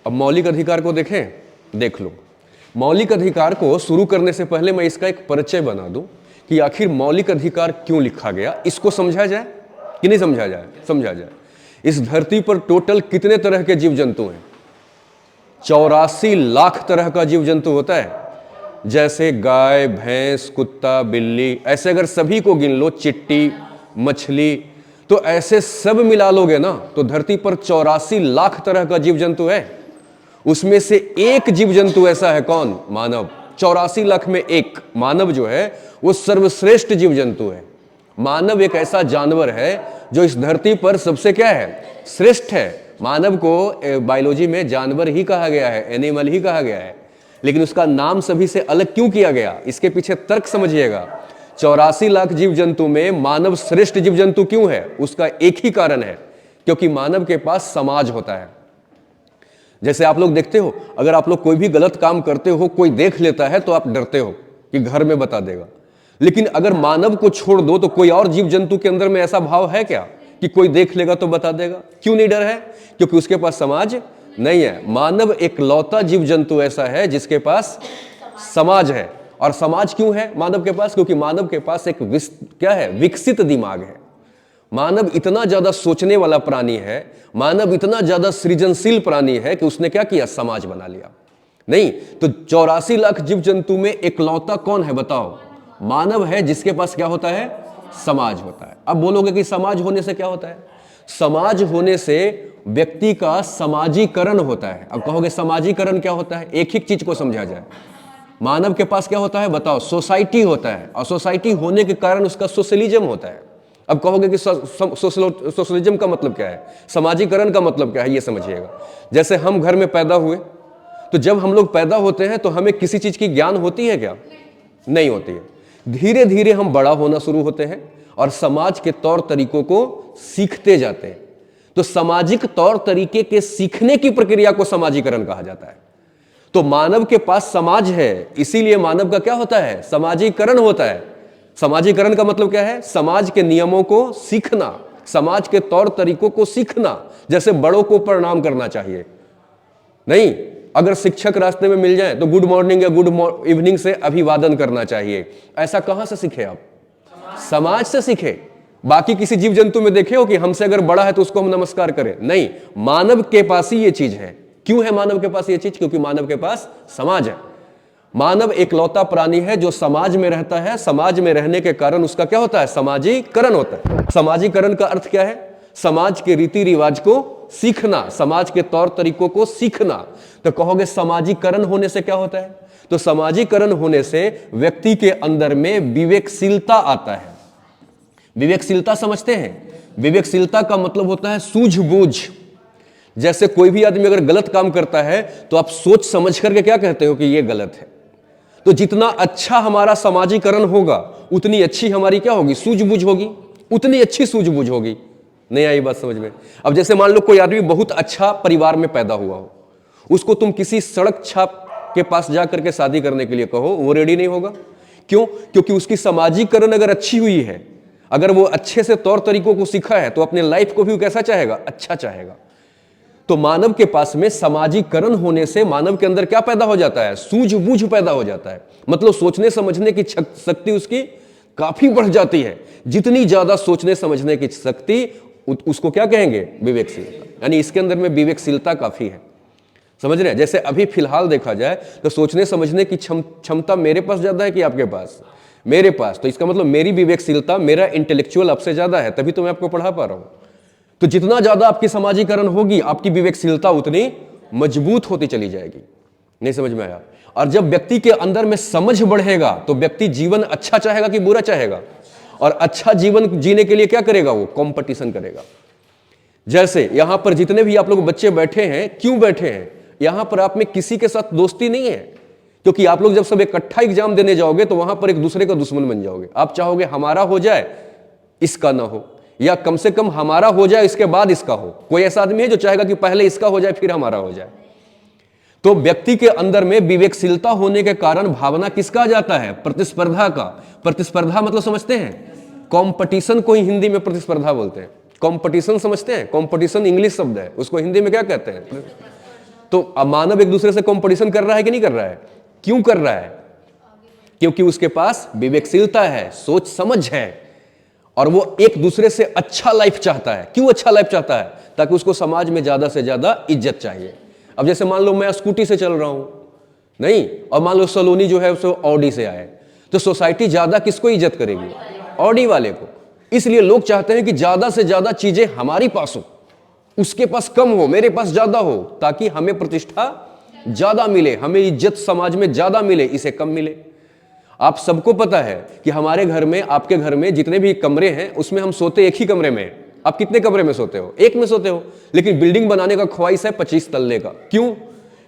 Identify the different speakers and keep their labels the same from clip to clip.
Speaker 1: अब मौलिक अधिकार को देखें, देख लो। मौलिक अधिकार को शुरू करने से पहले मैं इसका एक परिचय बना दूं कि आखिर मौलिक अधिकार क्यों लिखा गया, इसको समझा जाए कि नहीं समझा जाए? समझा जाए। इस धरती पर टोटल कितने तरह के जीव जंतु हैं? 84 लाख तरह का जीव जंतु होता है। जैसे गाय, भैंस, कुत्ता, बिल्ली, ऐसे अगर सभी को गिन लो, चिट्टी, मछली, तो ऐसे सब मिला लोगे ना तो धरती पर 84 लाख तरह का जीव जंतु है। उसमें से एक जीव जंतु ऐसा है, कौन? मानव। 84 लाख में एक मानव जो है वो सर्वश्रेष्ठ जीव जंतु है। मानव एक ऐसा जानवर है जो इस धरती पर सबसे क्या है? श्रेष्ठ है। मानव को बायोलॉजी में जानवर ही कहा गया है, एनिमल ही कहा गया है, लेकिन उसका नाम सभी से अलग क्यों किया गया, इसके पीछे तर्क समझिएगा। 84 लाख जीव जंतु में मानव श्रेष्ठ जीव जंतु क्यों है? उसका एक ही कारण है, क्योंकि मानव के पास समाज होता है। जैसे आप लोग देखते हो, अगर आप लोग कोई भी गलत काम करते हो, कोई देख लेता है तो आप डरते हो कि घर में बता देगा। लेकिन अगर मानव को छोड़ दो तो कोई और जीव जंतु के अंदर में ऐसा भाव है क्या कि कोई देख लेगा तो बता देगा? क्यों नहीं डर है? क्योंकि उसके पास समाज नहीं है। मानव एक लौता जीव जंतु ऐसा है जिसके पास समाज है। और समाज क्यों है मानव के पास? क्योंकि मानव के पास एक क्या है? विकसित दिमाग है। मानव इतना ज्यादा सोचने वाला प्राणी है, मानव इतना ज्यादा सृजनशील प्राणी है कि उसने क्या किया? समाज बना लिया। नहीं तो 84 लाख जीव जंतु में एकलौता कौन है बताओ? मानव है, जिसके पास क्या होता है? समाज होता है। अब बोलोगे कि समाज होने से क्या होता है? समाज होने से व्यक्ति का समाजीकरण होता है। अब कहोगे समाजीकरण क्या होता है? एक ही चीज को समझा जाए। मानव के पास क्या होता है बताओ? सोसाइटी होता है, और सोसाइटी होने के कारण उसका सोशलिज्म होता है। अब कहोगे कि सोशलिज्म का मतलब क्या है, समाजीकरण का मतलब क्या है, ये समझिएगा। जैसे हम घर में पैदा हुए, तो जब हम लोग पैदा होते हैं तो हमें किसी चीज की ज्ञान होती है क्या? नहीं होती है। धीरे धीरे हम बड़ा होना शुरू होते हैं और समाज के तौर तरीकों को सीखते जाते हैं। तो सामाजिक तौर तरीके के सीखने की प्रक्रिया को समाजीकरण कहा जाता है। तो मानव के पास समाज है, इसीलिए मानव का क्या होता है? समाजीकरण होता है। समाजीकरण का मतलब क्या है? समाज के नियमों को सीखना, समाज के तौर तरीकों को सीखना। जैसे बड़ों को प्रणाम करना चाहिए, नहीं अगर शिक्षक रास्ते में मिल जाए तो गुड मॉर्निंग या गुड इवनिंग से अभिवादन करना चाहिए। ऐसा कहां से सीखे आप? समाज से सीखे। बाकी किसी जीव जंतु में देखे हो कि हमसे अगर बड़ा है तो उसको हम नमस्कार करें? नहीं, मानव के पास ही ये चीज है। क्यों है मानव के पास ये चीज? क्योंकि मानव के पास समाज है। मानव एकलौता प्राणी है जो समाज में रहता है। समाज में रहने के कारण उसका क्या होता है? समाजीकरण होता है। समाजीकरण का अर्थ क्या है? समाज के रीति रिवाज को सीखना, समाज के तौर तरीकों को सीखना। तो कहोगे समाजीकरण होने से क्या होता है? तो समाजीकरण होने से व्यक्ति के अंदर में विवेकशीलता आता है। विवेकशीलता समझते हैं? विवेकशीलता का मतलब होता है सूझबूझ। जैसे कोई भी आदमी अगर गलत काम करता है तो आप सोच समझ करके क्या कहते हो कि ये गलत है। तो जितना अच्छा हमारा समाजीकरण होगा उतनी अच्छी हमारी क्या होगी? सूझबूझ होगी, उतनी अच्छी सूझबूझ होगी। नहीं आई बात समझ में? अब जैसे मान लो कोई आदमी बहुत अच्छा परिवार में पैदा हुआ हो, उसको तुम किसी सड़क छाप के पास जाकर के शादी करने के लिए कहो, वो रेडी नहीं होगा। क्यों? क्योंकि उसकी समाजीकरण अगर अच्छी हुई है, अगर वो अच्छे से तौर तरीकों को सीखा है तो अपने लाइफ को भी कैसा चाहेगा? अच्छा चाहेगा। तो मानव के पास में समाजीकरण होने से मानव के अंदर क्या पैदा हो जाता है? सूझबूझ पैदा हो जाता है। मतलब सोचने समझने की शक्ति उसकी काफी बढ़ जाती है। जितनी ज्यादा सोचने समझने की शक्ति उसको क्या कहेंगे? विवेकशीलता। यानी इसके अंदर में विवेकशीलता काफी है। समझ रहे हैं? जैसे अभी फिलहाल देखा जाए तो सोचने समझने की क्षमता मेरे पास ज्यादा है कि आपके पास? मेरे पास। तो इसका मतलब मेरी विवेकशीलता, मेरा इंटेलेक्चुअल आपसे ज्यादा है, तभी तो मैं आपको पढ़ा पा रहा हूं। तो जितना ज्यादा आपकी समाजीकरण होगी, आपकी विवेकशीलता उतनी मजबूत होती चली जाएगी। नहीं समझ में आया? और जब व्यक्ति के अंदर में समझ बढ़ेगा तो व्यक्ति जीवन अच्छा चाहेगा कि बुरा चाहेगा? और अच्छा जीवन जीने के लिए क्या करेगा? वो कंपटीशन करेगा। जैसे यहां पर जितने भी आप लोग बच्चे बैठे हैं, क्यों बैठे हैं? यहां पर आप में किसी के साथ दोस्ती नहीं है, क्योंकि आप लोग जब सब इकट्ठा एग्जाम देने जाओगे तो वहां पर एक दूसरे का दुश्मन बन जाओगे। आप चाहोगे हमारा हो जाए, इसका ना हो, या कम से कम हमारा हो जाए इसके बाद इसका हो। कोई ऐसा आदमी है जो चाहेगा कि पहले इसका हो जाए फिर हमारा हो जाए? तो व्यक्ति के अंदर में विवेकशीलता होने के कारण भावना किसका आ जाता है? प्रतिस्पर्धा का। प्रतिस्पर्धा मतलब समझते हैं? कंपटीशन को ही हिंदी में प्रतिस्पर्धा बोलते हैं। कंपटीशन समझते हैं? कंपटीशन इंग्लिश शब्द है, उसको हिंदी में क्या कहते हैं? तो अब मानव एक दूसरे से कंपटीशन कर रहा है कि नहीं कर रहा है? क्यों कर रहा है? क्योंकि उसके पास विवेकशीलता है, सोच समझ है, और वो एक दूसरे से अच्छा लाइफ चाहता है। क्यों अच्छा लाइफ चाहता है? ताकि उसको समाज में ज्यादा से ज्यादा इज्जत चाहिए। अब जैसे मान लो मैं स्कूटी से चल रहा हूं, नहीं, और मान लो सलोनी जो है उसको ऑडी से आए, तो सोसाइटी ज्यादा किसको इज्जत करेगी? ऑडी वाले को। इसलिए लोग चाहते हैं कि ज्यादा से ज्यादा चीजें हमारी पास हो, उसके पास कम हो, मेरे पास ज्यादा हो, ताकि हमें प्रतिष्ठा ज्यादा मिले, हमें इज्जत समाज में ज्यादा मिले, इसे कम मिले। आप सबको पता है कि हमारे घर में, आपके घर में जितने भी कमरे हैं उसमें हम सोते एक ही कमरे में हैं। आप कितने कमरे में सोते हो? एक में सोते हो। लेकिन बिल्डिंग बनाने का ख्वाहिश है 25 तल्ले का। क्यों?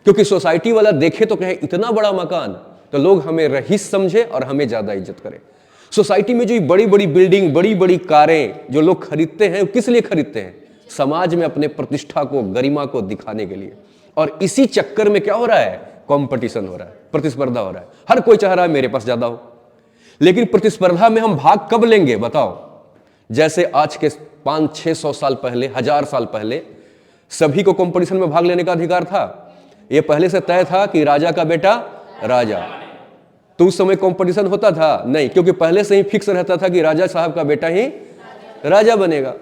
Speaker 1: क्योंकि सोसाइटी वाला देखे तो कहे इतना बड़ा मकान, तो लोग हमें रईस समझे और हमें ज्यादा इज्जत करें। सोसाइटी में जो बड़ी बड़ी बिल्डिंग, बड़ी बड़ी कारें जो लोग खरीदते हैं, किस लिए खरीदते हैं? समाज में अपने प्रतिष्ठा को, गरिमा को दिखाने के लिए। और इसी चक्कर में क्या हो रहा है? कंपटीशन हो रहा है, प्रतिस्पर्धा हो रहा है। हर कोई चाह रहा है मेरे पास ज्यादा हो। लेकिन प्रतिस्पर्धा में हम भाग कब लेंगे बताओ? जैसे आज के 500-600 साल पहले, 1000 साल पहले सभी को कंपटीशन में भाग लेने का अधिकार था। यह पहले से तय था कि राजा का बेटा राजा। तो उस समय कंपटीशन होता था? नहीं, क्योंकि पहले से ही फिक्स रहता था कि राजा साहब का बेटा ही राजा बनेगा।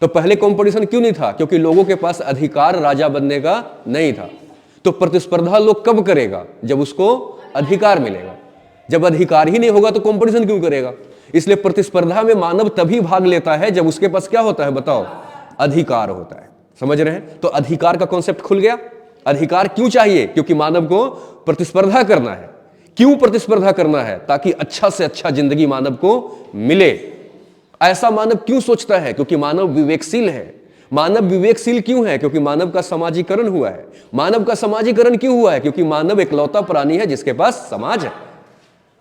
Speaker 1: तो पहले कंपटीशन क्यों नहीं था? क्योंकि लोगों के पास अधिकार राजा बनने का नहीं था। तो प्रतिस्पर्धा लोग कब करेगा? जब उसको अधिकार मिलेगा। जब अधिकार ही नहीं होगा तो कंपटीशन क्यों करेगा? इसलिए प्रतिस्पर्धा में मानव तभी भाग लेता है जब उसके पास क्या होता है बताओ? अधिकार होता है। समझ रहे हैं? तो अधिकार का कॉन्सेप्ट खुल गया। अधिकार क्यों चाहिए? क्योंकि मानव को प्रतिस्पर्धा करना है। क्यों प्रतिस्पर्धा करना है? ताकि अच्छा से अच्छा जिंदगी मानव को मिले। ऐसा मानव क्यों सोचता है? क्योंकि मानव विवेकशील है। मानव विवेकशील क्यों है? क्योंकि मानव का समाजीकरण हुआ है। मानव का समाजीकरण क्यों हुआ है? क्योंकि मानव एकलौता प्राणी है जिसके पास समाज है।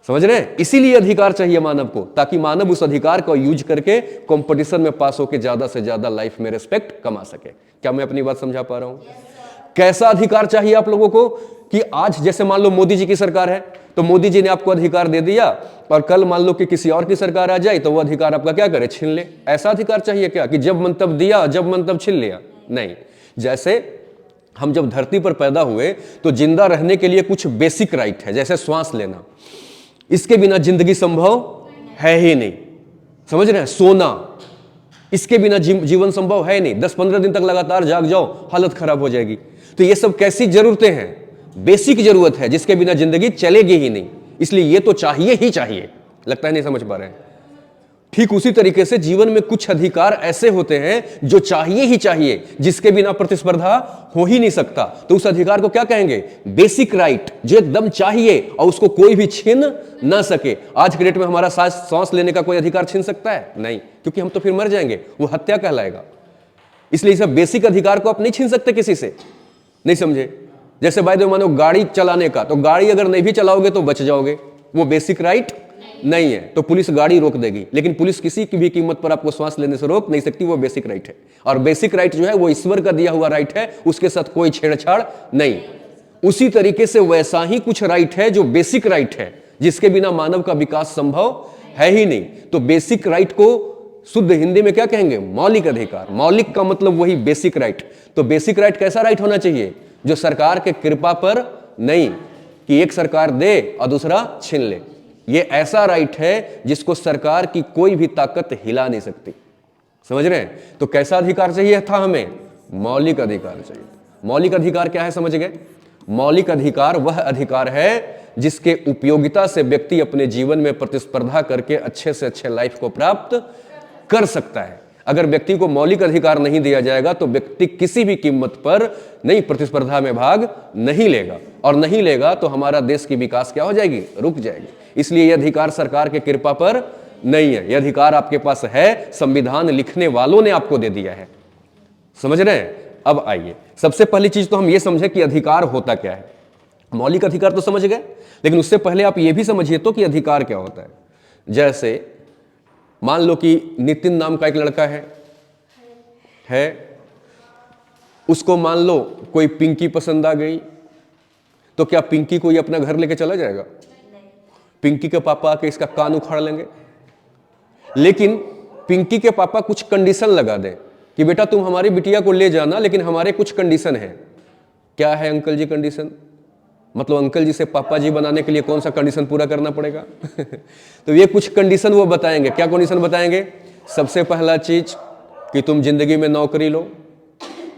Speaker 1: समझ रहे हैं? इसीलिए अधिकार चाहिए मानव को, ताकि मानव उस अधिकार को यूज करके कंपटीशन में पास होकर ज्यादा से ज्यादा लाइफ में रिस्पेक्ट कमा सके। क्या मैं अपनी बात समझा पा रहा हूं? कैसा अधिकार चाहिए आप लोगों को? कि आज जैसे मान लो मोदी जी की सरकार है, तो मोदी जी ने आपको अधिकार दे दिया, और कल मान लो कि किसी और की सरकार आ जाए तो वो अधिकार आपका क्या करे? छीन ले। ऐसा अधिकार चाहिए क्या कि जब मन तब दिया, जब मन तब छीन लिया? नहीं। जैसे हम जब धरती पर पैदा हुए तो जिंदा रहने के लिए कुछ बेसिक राइट है, जैसे श्वास लेना, इसके बिना जिंदगी संभव है ही नहीं। समझ रहे हैं? सोना, इसके बिना जीवन संभव है नहीं। 10-15 दिन तक लगातार जाग जाओ, हालत खराब हो जाएगी। तो ये सब कैसी जरूरतें हैं? बेसिक जरूरत है, जिसके बिना जिंदगी चलेगी ही नहीं। इसलिए ये तो चाहिए ही चाहिए। लगता है नहीं समझ पा रहे हैं? ठीक उसी तरीके से जीवन में कुछ अधिकार ऐसे होते हैं जो चाहिए ही चाहिए, जिसके बिना प्रतिस्पर्धा हो ही नहीं सकता। तो उस अधिकार को क्या कहेंगे? बेसिक राइट, जो एकदम चाहिए और उसको कोई भी छीन ना सके। आज के डेट में हमारा सांस लेने का कोई अधिकार छीन सकता है? नहीं, क्योंकि हम तो फिर मर जाएंगे, वो हत्या कहलाएगा। इसलिए इस बेसिक अधिकार को आप नहीं छीन सकते किसी से। नहीं समझे? जैसे भाई मानो गाड़ी चलाने का, तो गाड़ी अगर नहीं भी चलाओगे तो बच जाओगे, वो बेसिक राइट नहीं है। तो पुलिस गाड़ी रोक देगी, लेकिन पुलिस किसी की भी कीमत पर आपको श्वास लेने से रोक नहीं सकती, वो बेसिक राइट है। और बेसिक राइट जो है वो ईश्वर का दिया हुआ राइट है, उसके साथ कोई छेड़छाड़ नहीं। उसी तरीके से वैसा ही कुछ राइट है जो बेसिक राइट है, जिसके बिना मानव का विकास संभव है ही नहीं। तो बेसिक राइट को शुद्ध हिंदी में क्या कहेंगे? मौलिक अधिकार। मौलिक का मतलब वही बेसिक राइट। तो बेसिक राइट कैसा राइट होना चाहिए? जो सरकार के कृपा पर नहीं, कि एक सरकार दे और दूसरा छीन ले। ये ऐसा राइट है जिसको सरकार की कोई भी ताकत हिला नहीं सकती। समझ रहे हैं? तो कैसा अधिकार चाहिए था हमें? मौलिक अधिकार चाहिए। मौलिक अधिकार क्या है समझ गए? मौलिक अधिकार वह अधिकार है जिसके उपयोगिता से व्यक्ति अपने जीवन में प्रतिस्पर्धा करके अच्छे से अच्छे लाइफ को प्राप्त कर सकता है। अगर व्यक्ति को मौलिक अधिकार नहीं दिया जाएगा तो व्यक्ति किसी भी कीमत पर नई प्रतिस्पर्धा में भाग नहीं लेगा, और नहीं लेगा तो हमारा देश की विकास क्या हो जाएगी? रुक जाएगी। इसलिए यह अधिकार सरकार के कृपा पर नहीं है, यह अधिकार आपके पास है, संविधान लिखने वालों ने आपको दे दिया है। समझ रहे हैं? अब आइए, सबसे पहली चीज तो हम यह समझे कि अधिकार होता क्या है। मौलिक अधिकार तो समझ गए, लेकिन उससे पहले आप यह भी समझिए तो कि अधिकार क्या होता है। जैसे मान लो कि नितिन नाम का एक लड़का है, उसको मान लो कोई पिंकी पसंद आ गई, तो क्या पिंकी को ये अपना घर लेके चला जाएगा? पिंकी के पापा आके इसका कान उखाड़ लेंगे। लेकिन पिंकी के पापा कुछ कंडीशन लगा दें कि बेटा तुम हमारी बिटिया को ले जाना, लेकिन हमारे कुछ कंडीशन है। क्या है अंकल जी कंडीशन? मतलब अंकल जी से पापा जी बनाने के लिए कौन सा कंडीशन पूरा करना पड़ेगा? तो ये कुछ कंडीशन वो बताएंगे। क्या कंडीशन बताएंगे? सबसे पहला चीज कि तुम जिंदगी में नौकरी लो।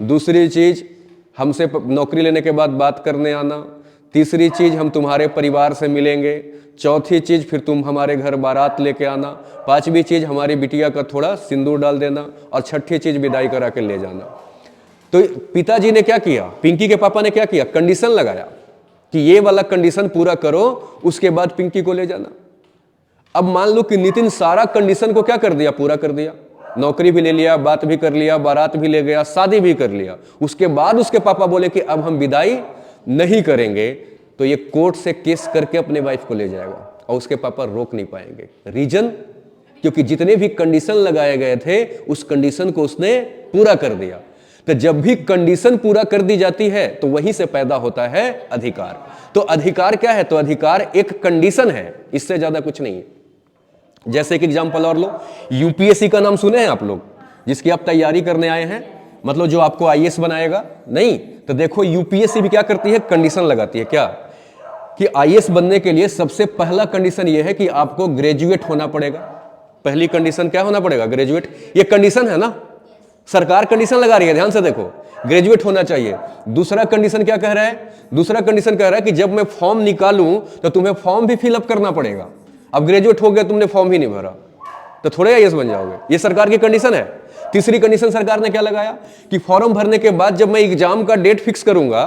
Speaker 1: दूसरी चीज, हमसे नौकरी लेने के बाद बात करने आना। तीसरी चीज, हम तुम्हारे परिवार से मिलेंगे। चौथी चीज, फिर तुम हमारे घर बारात लेके आना। पांचवी चीज, हमारी बिटिया का थोड़ा सिंदूर डाल देना। और छठी चीज, विदाई करा के ले जाना। तो पिताजी ने क्या किया, पिंकी के पापा ने क्या किया, कंडीशन लगाया कि ये वाला कंडीशन पूरा करो, उसके बाद पिंकी को ले जाना। अब मान लो कि नितिन सारा कंडीशन को क्या कर दिया, पूरा कर दिया। नौकरी भी ले लिया, बात भी कर लिया, बारात भी ले गया, शादी भी कर लिया। उसके बाद उसके पापा बोले कि अब हम विदाई नहीं करेंगे, तो ये कोर्ट से केस करके अपने वाइफ को ले जाएगा और उसके पापा रोक नहीं पाएंगे। रीजन, क्योंकि जितने भी कंडीशन लगाए गए थे उस कंडीशन को उसने पूरा कर दिया। तो जब भी कंडीशन पूरा कर दी जाती है तो वहीं से पैदा होता है अधिकार। तो अधिकार क्या है? तो अधिकार एक कंडीशन है, इससे ज्यादा कुछ नहीं है। जैसे कि एग्जांपल और लो, यूपीएससी का नाम सुने हैं आप लोग, जिसकी आप तैयारी करने आए हैं, मतलब जो आपको आईएएस बनाएगा? नहीं। तो देखो यूपीएससी भी क्या करती है, कंडीशन लगाती है। क्या? कि आईएएस बनने के लिए सबसे पहला कंडीशन यह है कि आपको ग्रेजुएट होना पड़ेगा। पहली कंडीशन क्या होना पड़ेगा? ग्रेजुएट। ये कंडीशन है ना, सरकार कंडीशन लगा रही है, ध्यान से देखो, ग्रेजुएट होना चाहिए। दूसरा कंडीशन क्या कह रहा है? दूसरा कंडीशन कह रहा है कि जब मैं फॉर्म निकालूं तो तुम्हें फॉर्म भी फिलअप करना पड़ेगा। अब ग्रेजुएट हो गया, तुमने फॉर्म ही नहीं भरा तो थोड़े आईएएस बन जाओगे। ये सरकार की कंडीशन है। तीसरी कंडीशन सरकार ने क्या लगाया कि फॉर्म भरने के बाद जब मैं एग्जाम का डेट फिक्स करूंगा,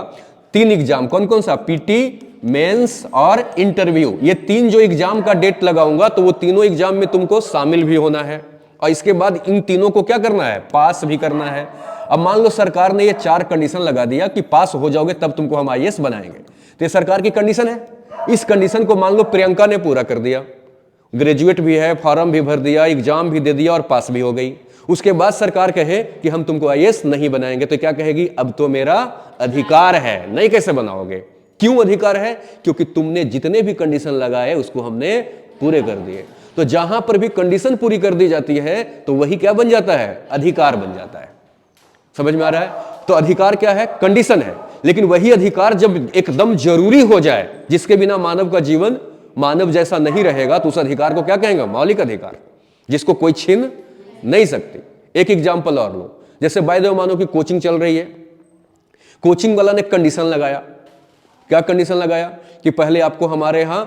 Speaker 1: 3 एग्जाम, कौन कौन सा, पीटी, मेंस और इंटरव्यू, ये 3 जो एग्जाम का डेट लगाऊंगा तो वो तीनों एग्जाम में तुमको शामिल भी होना है और इसके बाद इन तीनों को क्या करना है, पास भी करना है। अब मान लो सरकार ने ये 4 कंडीशन लगा दिया कि पास हो जाओगे तब तुमको हम आईएएस बनाएंगे, तो ये सरकार की कंडीशन है। इस कंडीशन को मान लो प्रियंका ने पूरा कर दिया, ग्रेजुएट भी है, फॉर्म भी भर दिया, एग्जाम भी दे दिया और पास भी हो गई। उसके बाद सरकार कहे कि हम तुमको आईएएस नहीं बनाएंगे, तो क्या कहेगी, अब तो मेरा अधिकार है। नहीं कैसे बनाओगे? क्यों अधिकार है? क्योंकि तुमने जितने भी कंडीशन लगाए उसको हमने पूरे कर दिए। तो जहां पर भी कंडीशन पूरी कर दी जाती है तो वही क्या बन जाता है, अधिकार बन जाता है। समझ में आ रहा है? तो अधिकार क्या है, कंडीशन है। लेकिन वही अधिकार जब एकदम जरूरी हो जाए, जिसके बिना मानव का जीवन मानव जैसा नहीं रहेगा, तो उस अधिकार को क्या कहेंगे, मौलिक अधिकार, जिसको कोई छीन नहीं सकती। एक एग्जाम्पल और लो, जैसे बाय द वे मानो कि कोचिंग चल रही है, कोचिंग वाला ने कंडीशन लगाया। क्या कंडीशन लगाया कि पहले आपको हमारे यहां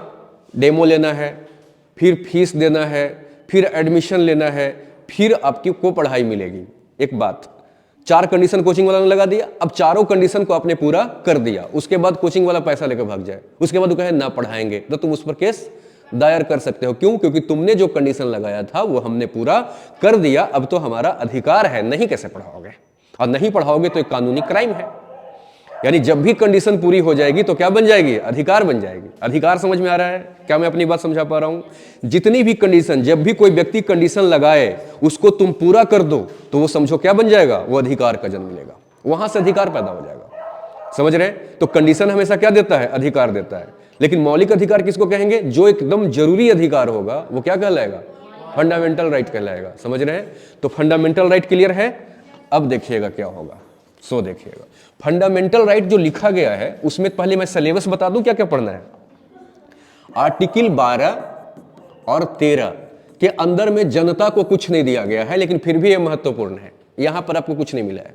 Speaker 1: डेमो लेना है, फिर फीस देना है, फिर एडमिशन लेना है, फिर आपकी को पढ़ाई मिलेगी। एक बात, 4 कंडीशन कोचिंग वाला ने लगा दिया। अब चारों कंडीशन को आपने पूरा कर दिया, उसके बाद कोचिंग वाला पैसा लेकर भाग जाए, उसके बाद वो कहे ना पढ़ाएंगे, तो तुम उस पर केस दायर कर सकते हो। क्यों? क्योंकि तुमने जो कंडीशन लगाया था वो हमने पूरा कर दिया, अब तो हमारा अधिकार है। नहीं कैसे पढ़ाओगे, और नहीं पढ़ाओगे तो एक कानूनी क्राइम है। यानी जब भी कंडीशन पूरी हो जाएगी तो क्या बन जाएगी, अधिकार बन जाएगी। अधिकार समझ में आ रहा है? क्या मैं अपनी बात समझा पा रहा हूं? जितनी भी कंडीशन, जब भी कोई व्यक्ति कंडीशन लगाए उसको तुम पूरा कर दो तो वो समझो क्या बन जाएगा, वो अधिकार का जन्म लेगा, वहां से अधिकार पैदा हो जाएगा। समझ रहे हैं? तो कंडीशन हमेशा क्या देता है, अधिकार देता है। लेकिन मौलिक अधिकार किसको कहेंगे, जो एकदम जरूरी अधिकार होगा वो क्या कहलाएगा, फंडामेंटल राइट कहलाएगा। समझ रहे हैं? तो फंडामेंटल राइट क्लियर है। अब देखिएगा क्या होगा, सो देखिएगा फंडामेंटल राइट जो लिखा गया है उसमें पहले मैं सिलेबस बता दूं क्या क्या पढ़ना है। आर्टिकल 12 और 13 के अंदर में जनता को कुछ नहीं दिया गया है, लेकिन फिर भी यह महत्वपूर्ण है। यहां पर आपको कुछ नहीं मिला है।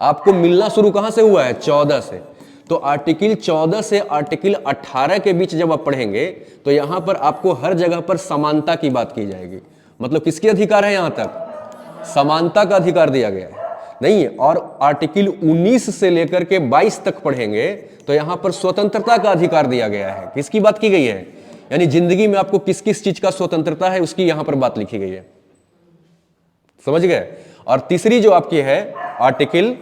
Speaker 1: आपको मिलना शुरू कहां से हुआ है, 14 से। तो आर्टिकल 14 से आर्टिकल 18 के बीच जब आप पढ़ेंगे तो यहां पर आपको हर जगह पर समानता की बात की जाएगी। मतलब किसके अधिकार है, यहां तक समानता का अधिकार दिया गया है नहीं। और आर्टिकल 19 से लेकर के 22 तक पढ़ेंगे तो यहां पर स्वतंत्रता का अधिकार दिया गया है। किसकी बात की गई है, यानी जिंदगी में आपको किस किस चीज का स्वतंत्रता है उसकी यहां पर बात लिखी गई है। समझ गए? और तीसरी जो आपकी है आर्टिकल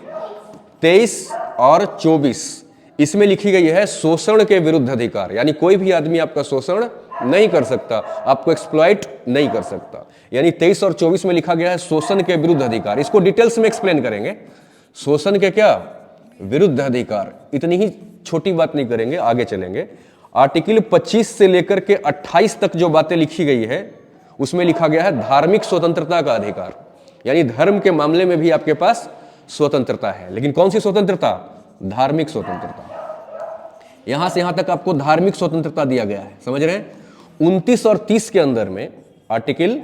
Speaker 1: 23 और 24, इसमें लिखी गई है शोषण के विरुद्ध अधिकार, यानी कोई भी आदमी आपका शोषण नहीं कर सकता, आपको एक्सप्लॉइट नहीं कर सकता। यानी 23 और 24 में लिखा गया है शोषण के विरुद्ध अधिकार। इसको डिटेल्स में एक्सप्लेन करेंगे, शोषण के क्या विरुद्ध अधिकार। इतनी ही छोटी बात नहीं करेंगे, आगे चलेंगे। आर्टिकल 25 से लेकर के 28 तक जो बातें लिखी गई है उसमें लिखा गया है धार्मिक स्वतंत्रता का अधिकार, यानी धर्म के मामले में भी आपके पास स्वतंत्रता है। लेकिन कौन सी स्वतंत्रता, धार्मिक स्वतंत्रता। यहां से यहां तक आपको धार्मिक स्वतंत्रता दिया गया है, समझ रहे हैं। 29 और 30 के अंदर में, आर्टिकल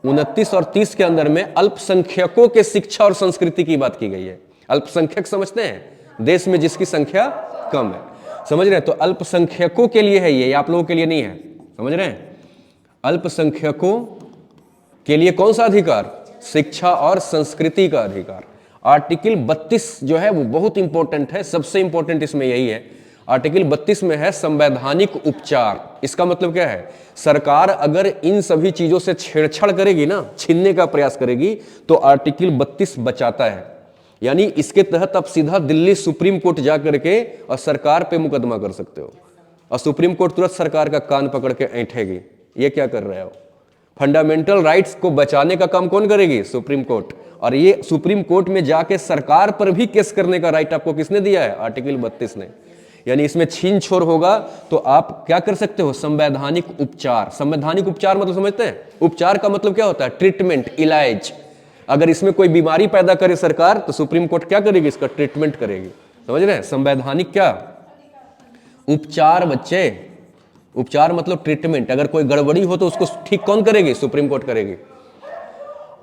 Speaker 1: 29 और 30 के अंदर में अल्पसंख्यकों के शिक्षा और संस्कृति की बात की गई है। अल्पसंख्यक समझते हैं, देश में जिसकी संख्या कम है, समझ रहे हैं। तो अल्पसंख्यकों के लिए है ये आप लोगों के लिए नहीं है, समझ रहे हैं। अल्पसंख्यकों के लिए कौन सा अधिकार? शिक्षा और संस्कृति का अधिकार। आर्टिकल 32 जो है वो बहुत इंपॉर्टेंट है, सबसे इंपॉर्टेंट इसमें यही है। आर्टिकल 32 में है संवैधानिक उपचार। इसका मतलब क्या है? सरकार अगर इन सभी चीजों से छेड़छाड़ करेगी ना, छीनने का प्रयास करेगी, तो आर्टिकल 32 बचाता है। यानी इसके तहत आप सीधा दिल्ली सुप्रीम कोर्ट जा करके और सरकार पे मुकदमा कर सकते हो, और सुप्रीम कोर्ट तुरंत सरकार का कान पकड़ के ऐंठेगी, ये क्या कर रहे हो। फंडामेंटल राइट्स को बचाने का काम कौन करेगी? Supreme court. और ये सुप्रीम कोर्ट में जाके सरकार पर भी केस करने का राइट आपको किसने दिया है? आर्टिकल 32 ने। यानी इसमें छीन छोड़ होगा तो आप क्या कर सकते हो? संवैधानिक उपचार। संवैधानिक उपचार मतलब समझते हैं? उपचार का मतलब क्या होता है? ट्रीटमेंट, इलाज। अगर इसमें कोई बीमारी पैदा करे सरकार, तो सुप्रीम कोर्ट क्या करेगी? इसका ट्रीटमेंट करेगी, समझ रहे हैं। संवैधानिक क्या? उपचार। बच्चे, उपचार मतलब ट्रीटमेंट। अगर कोई गड़बड़ी हो तो उसको ठीक कौन करेगी? सुप्रीम कोर्ट करेगी।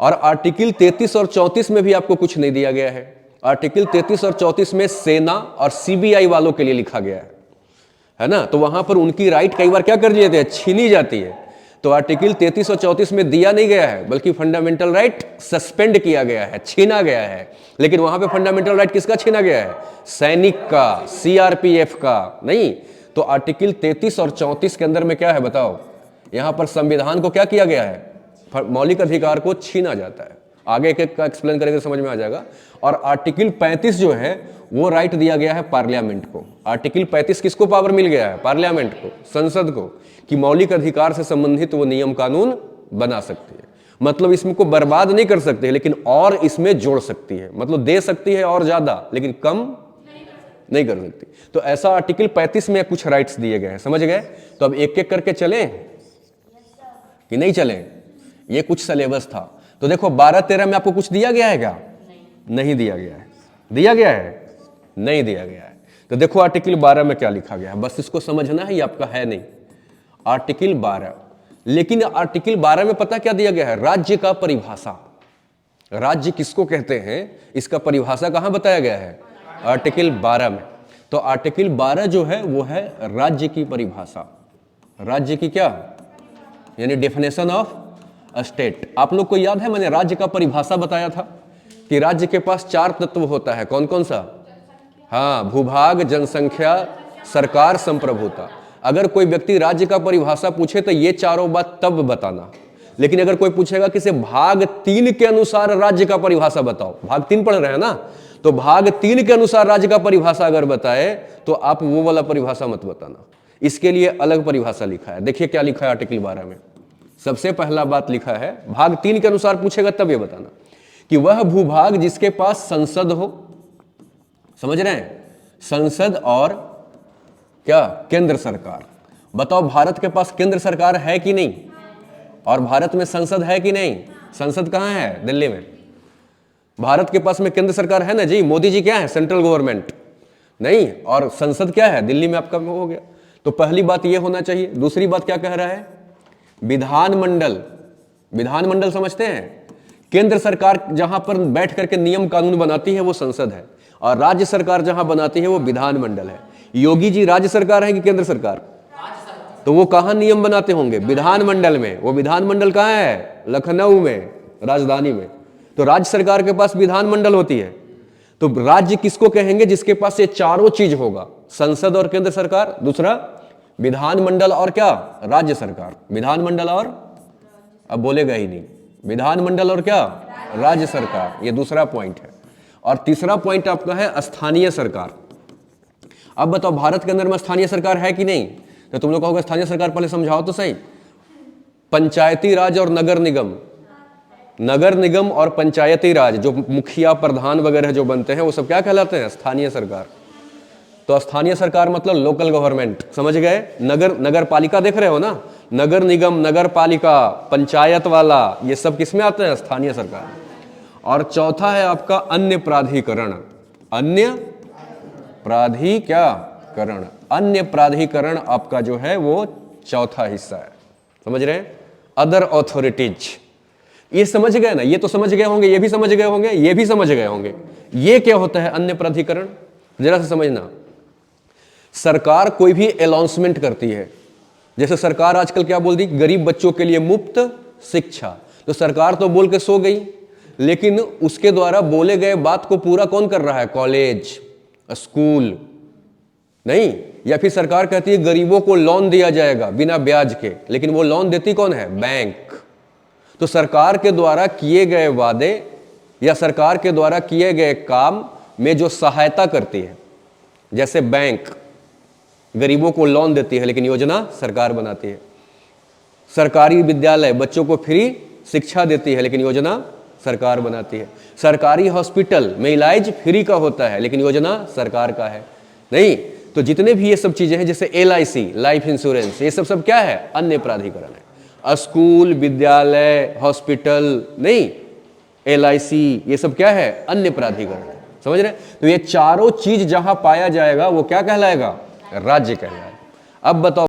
Speaker 1: और आर्टिकल 33 और 34 में भी आपको कुछ नहीं दिया गया है। आर्टिकल 33 और 34 में सेना और सीबीआई वालों के लिए लिखा गया है ना। तो वहां पर उनकी राइट कई बार क्या कर जाती है? छीनी जाती है। तो आर्टिकल 33 और 34 में दिया नहीं गया है, बल्कि फंडामेंटल राइट सस्पेंड किया गया है, छीना गया है। लेकिन वहां पे फंडामेंटल राइट किसका छीना गया है? सैनिक का, सीआरपीएफ का नहीं। तो आर्टिकल 33 और 34 के अंदर में क्या है बताओ? यहां पर संविधान को क्या किया गया है? मौलिक अधिकार को छीना जाता है। आगे एक एक का एक्सप्लेन करेंगे, समझ में आ जाएगा। और आर्टिकल 35 जो है वो राइट दिया गया है पार्लियामेंट को। आर्टिकल 35 किसको पावर मिल गया है? पार्लियामेंट को, संसद को, कि मौलिक अधिकार से संबंधित वो नियम कानून बना सकती है। मतलब इसमें को बर्बाद नहीं कर सकते, लेकिन और इसमें जोड़ सकती है। मतलब दे सकती है और ज्यादा, लेकिन कम नहीं कर सकती। तो ऐसा आर्टिकल 35 में कुछ राइट्स दिए गए हैं, समझ गए। तो अब एक एक करके चलें कि नहीं चलें? ये कुछ सिलेबस था। तो देखो 12-13 में आपको कुछ दिया गया है क्या? नहीं दिया गया है। दिया गया है? नहीं दिया गया है। तो देखो आर्टिकल 12 में क्या लिखा गया है, बस इसको समझना है, ये आपका है नहीं। आर्टिकल 12, लेकिन आर्टिकल 12 में पता क्या दिया गया है? राज्य का परिभाषा। राज्य किसको कहते हैं इसका परिभाषा कहां बताया गया है? आर्टिकल 12 में। तो आर्टिकल 12 जो है वो है राज्य की परिभाषा। राज्य की क्या? यानी डेफिनेशन ऑफ स्टेट। आप लोग को याद है मैंने राज्य का परिभाषा बताया था कि राज्य के पास 4 तत्व होता है। कौन कौन सा? हाँ, भूभाग, जनसंख्या, सरकार, संप्रभुता। अगर कोई व्यक्ति राज्य का परिभाषा पूछे तो ये चारों बात तब बताना। लेकिन अगर कोई पूछेगा कि से भाग 3 के अनुसार राज्य का परिभाषा बताओ, भाग 3 पढ़ रहे हैं ना, तो भाग 3 के अनुसार राज्य का परिभाषा अगर बताए तो आप वो वाला परिभाषा मत बताना। इसके लिए अलग परिभाषा लिखा है। देखिए क्या लिखा है आर्टिकल 12 में। सबसे पहला बात लिखा है, भाग 3 के अनुसार पूछेगा तब ये बताना कि वह भूभाग जिसके पास संसद हो, समझ रहे हैं, संसद और क्या? केंद्र सरकार। बताओ भारत के पास केंद्र सरकार है कि नहीं? और भारत में संसद है कि नहीं? संसद कहां है? दिल्ली में। भारत के पास में केंद्र सरकार है ना जी, मोदी जी क्या है? सेंट्रल गवर्नमेंट नहीं। और संसद क्या है? दिल्ली में आपका हो गया। तो पहली बात ये होना चाहिए। दूसरी बात क्या कह रहा है? विधानमंडल। विधानमंडल समझते हैं? केंद्र सरकार जहां पर बैठ करके नियम कानून बनाती है वो संसद है, और राज्य सरकार जहां बनाती है वो विधानमंडल है। योगी जी राज्य सरकार है कि केंद्र सरकार? तो वो कहां नियम बनाते होंगे? विधानमंडल में। वो विधानमंडल कहां है? लखनऊ में, राजधानी में। तो राज्य सरकार के पास विधानमंडल होती है। तो राज्य किसको कहेंगे? जिसके पास ये चारों चीज होगा, संसद और केंद्र सरकार, दूसरा विधानमंडल और क्या? राज्य सरकार। विधानमंडल और, अब बोलेगा ही नहीं, विधानमंडल और क्या? राज्य सरकार। ये दूसरा पॉइंट है। और तीसरा पॉइंट आपका है स्थानीय सरकार। अब बताओ भारत के अंदर में स्थानीय सरकार है कि नहीं? तो तुम लोग कहोगे स्थानीय सरकार पहले समझाओ तो सही। पंचायती राज और नगर निगम। नगर निगम और पंचायती राज, जो मुखिया प्रधान वगैरह जो बनते हैं, वो सब क्या कहलाते हैं? स्थानीय सरकार। तो स्थानीय सरकार मतलब लोकल गवर्नमेंट, समझ गए। नगर पालिका देख रहे हो ना, नगर निगम, नगर पालिका, पंचायत वाला, ये सब किस में आते हैं? स्थानीय सरकार। और चौथा है आपका अन्य प्राधिकरण। अन्य प्राधिकरण। अन्य प्राधिकरण आपका जो है वो चौथा हिस्सा है, समझ रहे हैं? Other authorities. ये समझ गए ना, ये तो समझ गए होंगे, ये भी समझ गए होंगे, ये भी समझ गए होंगे। ये क्या होता है अन्य प्राधिकरण? जरा से समझना। सरकार कोई भी अनाउंसमेंट करती है, जैसे सरकार आजकल क्या बोल दी, गरीब बच्चों के लिए मुफ्त शिक्षा। तो सरकार तो बोल के सो गई, लेकिन उसके द्वारा बोले गए बात को पूरा कौन कर रहा है? कॉलेज, स्कूल नहीं। या फिर सरकार कहती है गरीबों को लोन दिया जाएगा बिना ब्याज के, लेकिन वो लोन देती कौन है? बैंक। तो सरकार के द्वारा किए गए वादे या सरकार के द्वारा किए गए काम में जो सहायता करती है, जैसे बैंक गरीबों को लोन देती है, लेकिन योजना सरकार बनाती है। सरकारी विद्यालय बच्चों को फ्री शिक्षा देती है, लेकिन योजना सरकार बनाती है। सरकारी हॉस्पिटल में इलाज फ्री का होता है, लेकिन योजना सरकार का है। नहीं, तो जितने भी ये सब चीजें हैं, जैसे LIC लाइफ इंश्योरेंस, ये सब क्या है? अन्य प्राधिकरण है। स्कूल, विद्यालय, हॉस्पिटल नहीं, LIC, ये सब क्या है? अन्य प्राधिकरण है। समझ रहे? तो ये चारों चीज जहां पाया जाएगा वो क्या कहलाएगा? राज्य कहलाएगा। अब बताओ